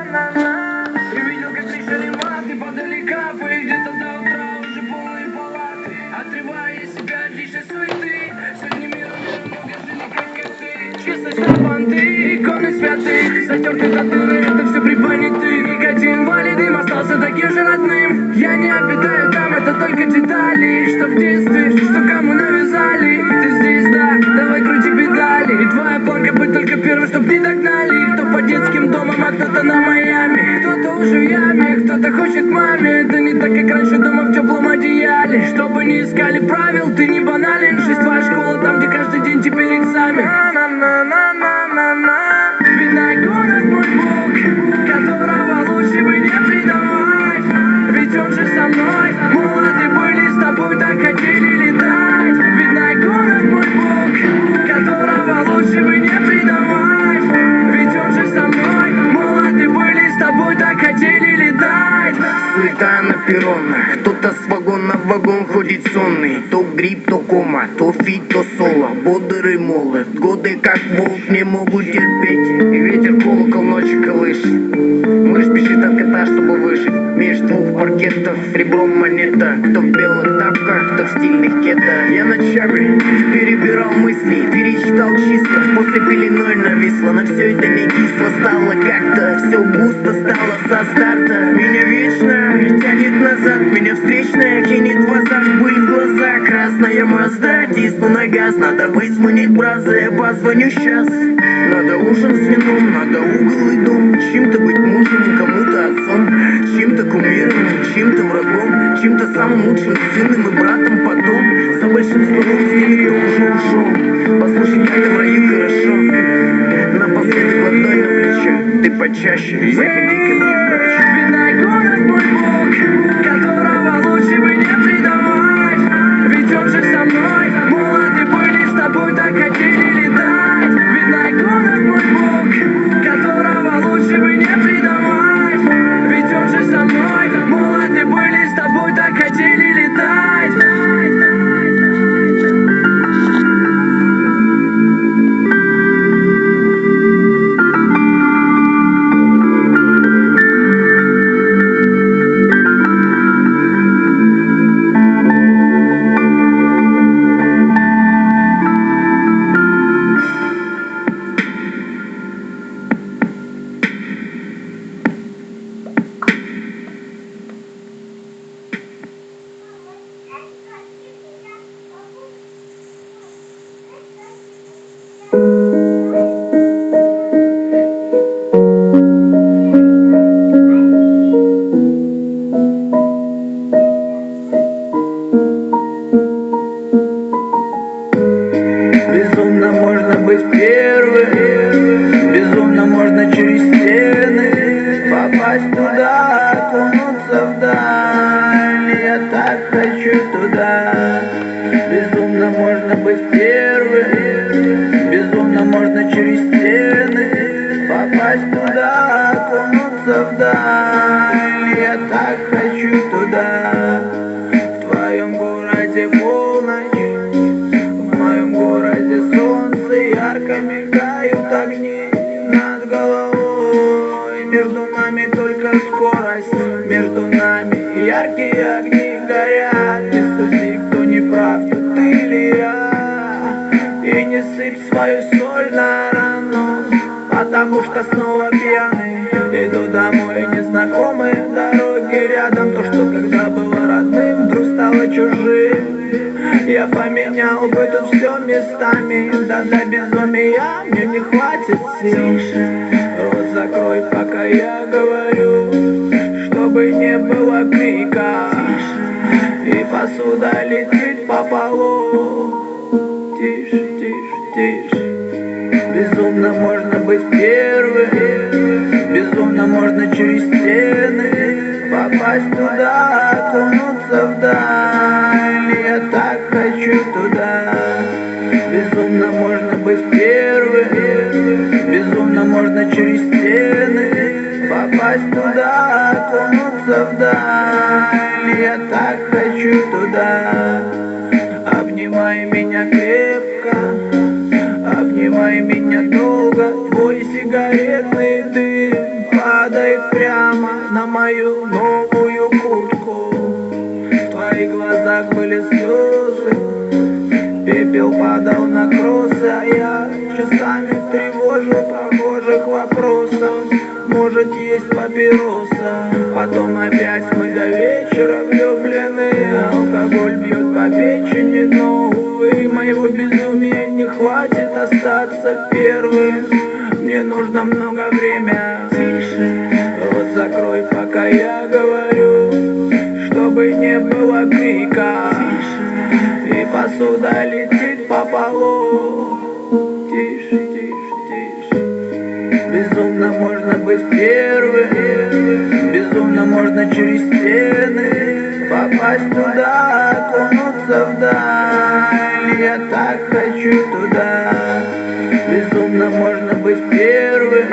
И видел, как трещали маты под аликапы, и где-то до утра уже полные палаты. Отрывая из себя от лишней суеты, среди мира много жили как коты. Честность на понты, иконы святых, затерты татуировки, это все припоняты. Никотин валидым остался таким же родным. Я не обитаю там, это только детали, что в детстве, что кому навязали. Ты здесь, да, давай крути педали. И твоя планка быть только первым, чтоб не догнали. Кто по детским домам, а кто-то на Майами, кто-то уже в яме, кто-то хочет маме. Это не так, как раньше дома в теплом одеяле. Чтобы не искали правил, ты не банален. Жизнь твоя школа, там, где каждый день теперь экзамен. Видно, город мой Бог, которого лучше бы не предавать. Ведь он же со мной, молоды были с тобой, так хотели летать. Видно, город мой Бог, которого лучше бы не предавать. Ведь он же со мной, молоды были с тобой, так хотели летать. Суета на перронах, кто-то с вагона в вагон ходит сонный. То грипп, то кома, то фит, то соло. Бодрый молод, годы как волк не могут терпеть. И ветер колокол ночи колышет. Мышь спешит от кота, чтобы выжить. Меж двух паркетов ребром монета. Кто в белых тапках, кто в стильных кедах. Я ночами перебирал мысли, перечитал чисто. После пеленой нависло, но все это не кисло. Стало как-то, все густо стало со старта. Меня вечно тянет назад, меня встречная кинет в азарт. Пыль в глаза, красная Мазда, тисну на газ. Надо высманить браза, я позвоню сейчас. Надо ужин с вином, надо угол и дом. Чем-то быть мужем, кому-то отцом, чем-то кумиром, чем-то врагом, чем-то самым лучшим сыном и братом потом. За большим столом стерео уже ушел. Послушай, как-то в раю хорошо. Напоследок ладонь на плечо, ты почаще заходи ко мне в ночь. Видно, город мой Бог, которого лучше бы не предавать. Ведь он же со мной, молоды были с тобой, так хотели летать. Видно, город мой Бог, которого лучше бы не предавать. Ведь он же со мной, молоды были с тобой, так хотели летать. Безумно можно быть первым, безумно можно через стены попасть туда, окунуться вдаль. Я так хочу туда. Безумно можно быть первым, безумно можно через стены попасть туда, окунуться вдаль. Я так хочу туда. В твоем городе полночь, в моем городе солнце, ярко мигают огни над головой. Между нами только скорость, между нами яркие огни горят. Не суди, кто не прав, то ты или я. И не сыпь свою соль на рану, потому что снова пьяный иду домой. Незнакомые дороги рядом, то, что когда было родным, вдруг стало чужим. Я поменял бы тут все местами, да для безумия мне не хватит сил. Рот закрой, пока я говорю, чтобы не было крика, и посуда летит по полу. Тише, тише, тише. Безумно можно быть первым, безумно можно через стены попасть туда, окунуться вдаль. Я так хочу туда. Безумно можно быть первым, безумно можно через стены попасть туда, окунуться вдаль. Я так хочу туда. Обнимай меня крепко, обнимай меня долго. Твой сигаретный дым падает сердца. Я часами тревожу прохожих вопросом, может есть папироса. Потом опять мы до вечера влюблены. Алкоголь бьет по печени, но, увы, моего безумия не хватит остаться первым. Мне нужно много времени. Рот закрой, пока я говорю, чтобы не было крика. И посуда летит по полу. Тише, тише, тише. Безумно можно быть первым. Безумно можно через стены попасть туда, окунуться вдаль. Я так хочу туда. Безумно можно быть первым.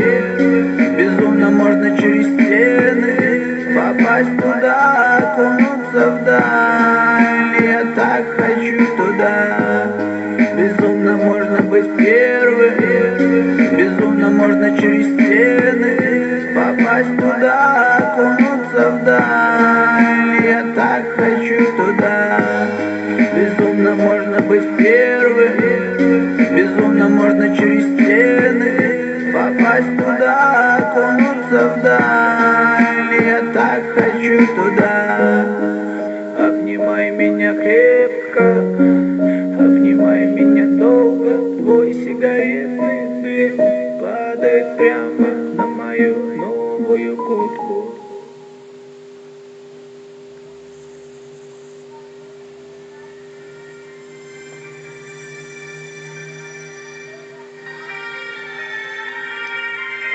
Безумно можно через стены попасть туда, окунуться вдаль. Я так хочу туда. Безумно можно быть первым. Безумно можно через стены попасть туда, окунуться вдаль. Я так хочу туда. Безумно можно быть первым. Безумно можно через стены попасть туда, окунуться вдаль. Я так хочу туда. Обнимай меня крепко, обнимай меня долго. Твой сигаретный дым падает прямо на мою новую куртку.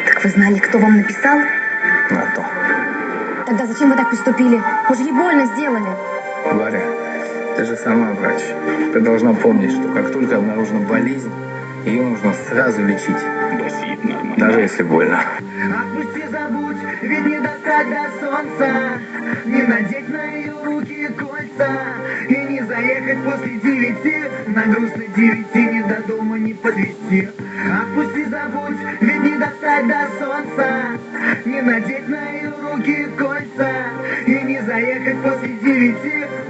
Так вы знали, кто вам написал? На то. Тогда зачем вы так поступили? Вы же ей больно сделали. Варя, ты же сама врач. Ты должна помнить, что как только обнаружена болезнь, ее нужно сразу лечить. Даже если больно. Отпусти, забудь, ведь не достать до солнца. Не надеть на ее руки кольца. И не заехать после 9. На грустной 9 ни до дома не подвести. Отпусти, забудь, ведь не достать до солнца. Не надеть на ее руки кольца. И не заехать после 9.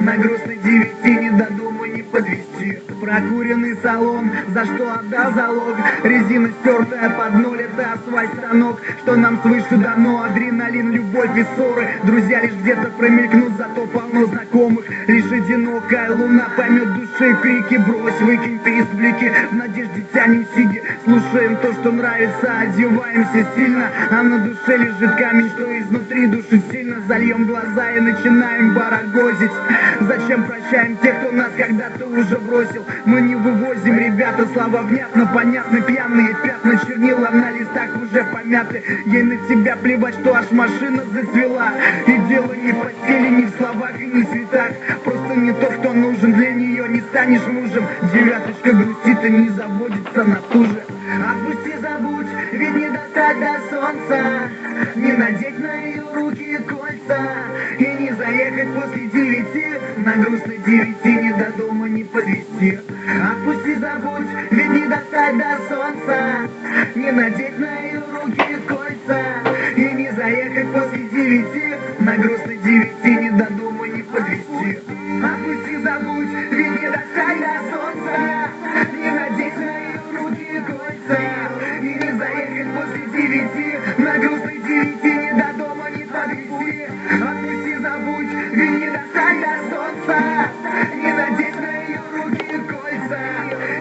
На грустной 9 ни до дома не подвести. Прокуренный салон, за что отдал залог. Резина стертая под ноль, это асфальт станок. Что нам свыше дано, адреналин, любовь и ссоры. Друзья лишь где-то промелькнут, зато полно знакомых. Лишь одинокая луна поймет души крики. Брось, выкинь пересблики, в надежде тянем сиди. Слушаем то, что нравится, одеваемся сильно. А на душе лежит камень, что изнутри душит сильно. Зальем глаза и начинаем барагозить. Зачем прощаем тех, кто нас когда-то уже бросил? Мы не вывозим, ребята, слова внятно, понятно. Пьяные пятна, чернила на листах уже помяты. Ей на тебя плевать, что аж машина зацвела. И дело не в постели, не в словах и не в цветах. Просто не то, кто нужен для нее, не станешь мужем. Девяточка грустит и не заводится на ту же. Отпусти, забудь, ведь не достать до солнца. Не надеть на ее руки кольца. И не заехать после 9. На грустной 9 ни до дома не подвести. Отпусти, забудь, ведь не достать до солнца. Не надеть на ее руки кольца. И не заехать после 9. На грустной 9 ни до дома не подвести. Отпусти, забудь, ведь не достать до солнца. Не надеть на ее руки кольца. И не заехать после 9. На грустной 9 ни до дома не подвести. Отпусти, забудь, ведь не достать до солнца. Не надеть на ее руки кольца.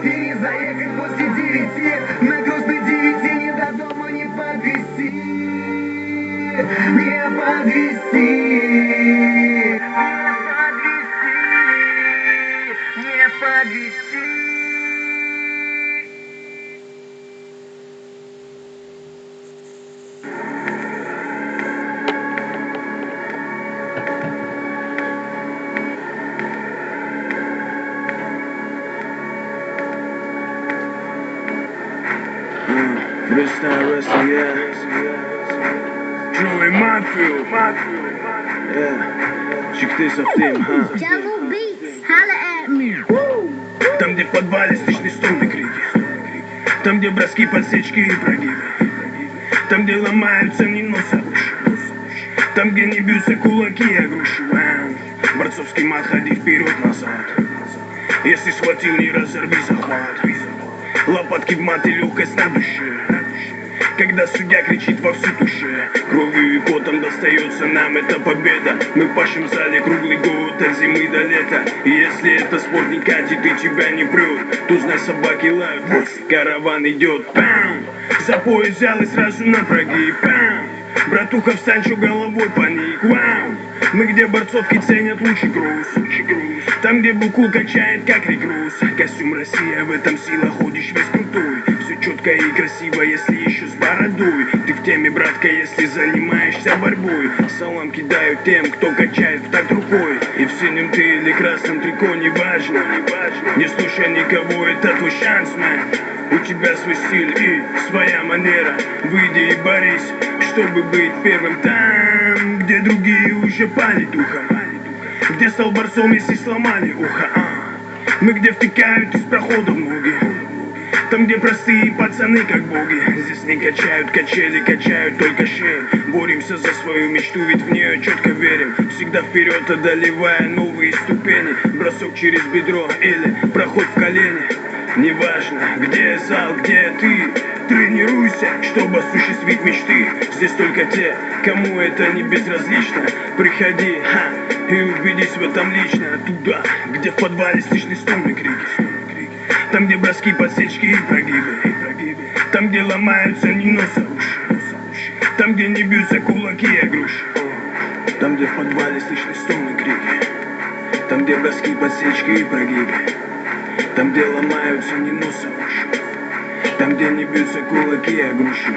И не заехать после 9. На грустной 9 ни до дома не подвести. Не подвести. Не подвести. Freestyle wrestling, yeah. Joey Matthew, yeah. Чик-ты совсем, ха. Devil Beats, holla at me. Там, где в подвале стычные струны крики. Там, где броски, подсечки и прогибы. Там, где ломаются не носа уши. Там, где не бьются кулаки, а груши. Борцовский мат, ходи вперед-назад. Если схватил, не разорви захват. Лопатки в мат и легкость на душе. Когда судья кричит во всю душе, кровью и потом достается нам эта победа. Мы пашем в зале круглый год, от зимы до лета. И если это спорт не катит и тебя не прет, то знай, собаки лают, вот караван идет. Пам! За пояс взял и сразу на прогиб. Пам! Братуха, встань, что головой паник. Вау! Мы где борцовки ценят лучший груз. Там, где букул качает, как регрус. Костюм Россия, в этом сила, ходишь весь крутой. Все четко и красиво, если еще с бородой. Ты в теме, братка, если занимаешься борьбой. Салам кидаю тем, кто качает в такт рукой. И в синем ты или красном трико, неважно. Не слушай никого, это твой шанс, мэн. У тебя свой стиль и своя манера. Выйди и борись, чтобы быть первым там, где другие уже пали духом. Где стал борцом, если сломали ухо. Мы где втекают из проходов ноги. Там, где простые пацаны, как боги. Здесь не качают качели, качают только шеи. Боремся за свою мечту, ведь в нее четко верим. Всегда вперед, одолевая новые ступени. Бросок через бедро или проход в колени. Неважно, где зал, где ты. Тренируйся, чтобы осуществить мечты. Здесь только те, кому это не безразлично. Приходи, и убедись в этом лично. Туда, где в подвале слышны стоны крики. Там, где броски, подсечки и прогибы. Там, где ломаются не носа уши. Там, где не бьются кулаки и груши. Там, где в подвале слышны стоны крики. Там, где броски, подсечки и прогибы. Там, где ломаются не носа уши. Там, где не бьются кулаки и груши.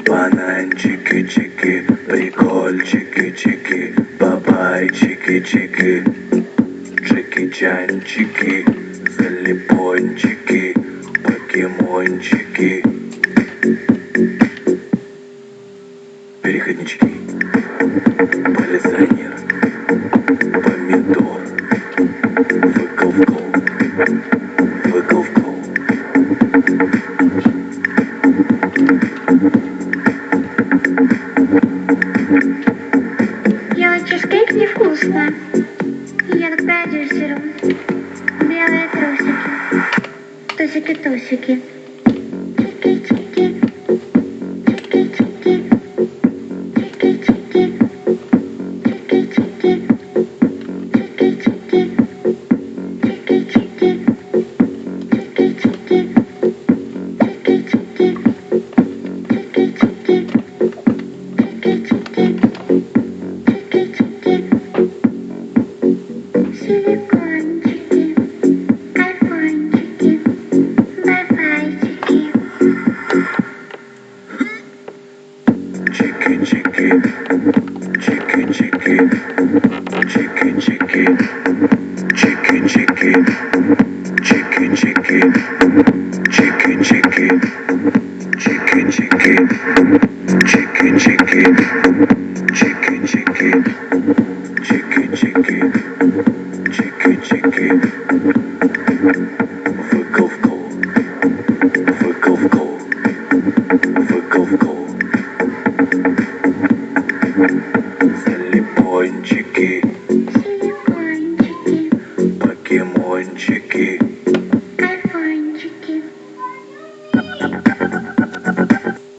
Бананчики-чики, прикольчики-чики, бабайчики-чики, джеки-чанчики, залипончики, покемончики, переходнички, полисайнер, помидор, выковкол, выковкол. Делать чизкейк невкусно. Я к продюсеру. Белые трусики. Тусики-тусики. Чики-чики. Чики-чики. Чики-чики. Чики-чики. Чики-чики. Чики-чики. Чики-чики. Чики-чики. Чики-чики. Силикончики, айфончики, вай-файчики. Чики-чики, чики-чики, чики-чики, чики-чики, чики-чики, чики-чики, чики-чики, чики-чики, чики-чики, чики-чики, чики-чики, выковкол, выковкол, выковкол, залипончики.